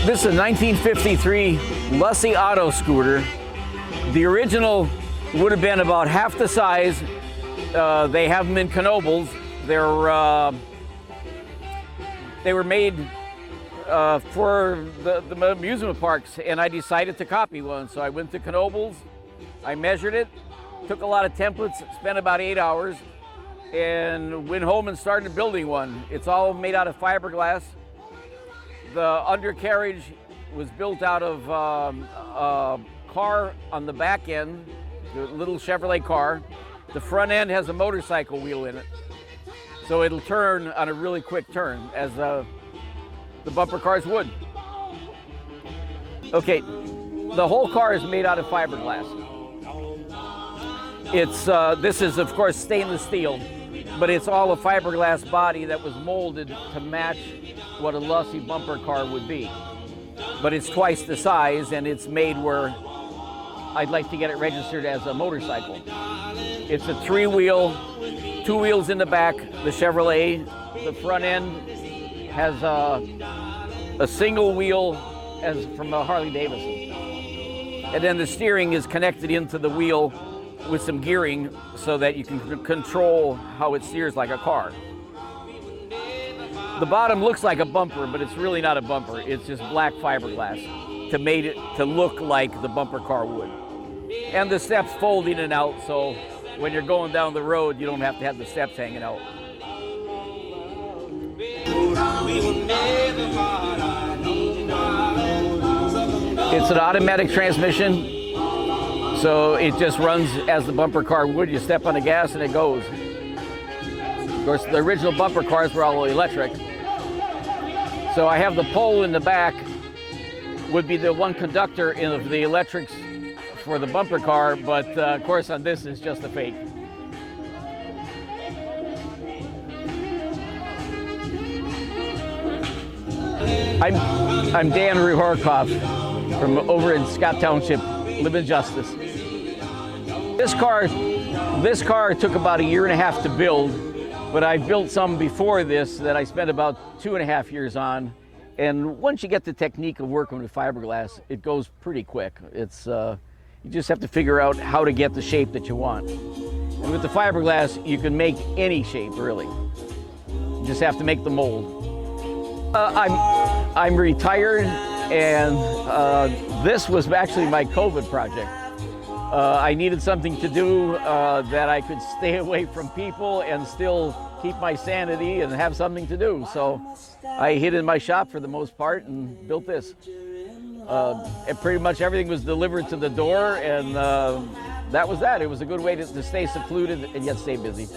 This is a 1953 Lussy auto scooter. The original would have been about half the size. They have them in Knoebels. They were made for the amusement parks, and I decided to copy one. So I went to Knoebels, I measured it, took a lot of templates, spent about 8 hours, and went home and started building one. It's all made out of fiberglass. The undercarriage was built out of a car on the back end, the little Chevrolet car. The front end has a motorcycle wheel in it, so it'll turn on a really quick turn, as the bumper cars would. Okay, the whole car is made out of fiberglass. This is, of course, stainless steel, but it's all a fiberglass body that was molded to match what a Lussy bumper car would be. But it's twice the size, and it's made where I'd like to get it registered as a motorcycle. It's a 3-wheel, 2 wheels in the back, the Chevrolet. The front end has a single wheel as from a Harley Davidson. And then the steering is connected into the wheel with some gearing so that you can control how it steers like a car. The bottom looks like a bumper, but it's really not a bumper. It's just black fiberglass to make it to look like the bumper car would. And the steps fold in and out, so when you're going down the road, you don't have to have the steps hanging out. It's an automatic transmission, so it just runs as the bumper car would. You step on the gas and it goes. Of course, the original bumper cars were all electric. So I have the pole in the back, would be the one conductor of the electrics for the bumper car, but of course on this is just a fake. I'm Dan Ruhorkoff from over in Scott Township, live in Justice. This car took about 1.5 years to build, but I built some before this that I spent about 2.5 years on. And once you get the technique of working with fiberglass, it goes pretty quick. You just have to figure out how to get the shape that you want. And with the fiberglass, you can make any shape, really. You just have to make the mold. I'm retired, and this was actually my COVID project. I needed something to do that I could stay away from people and still keep my sanity and have something to do. So I hid in my shop for the most part and built this. And pretty much everything was delivered to the door, and that was that. It was a good way to stay secluded and yet stay busy.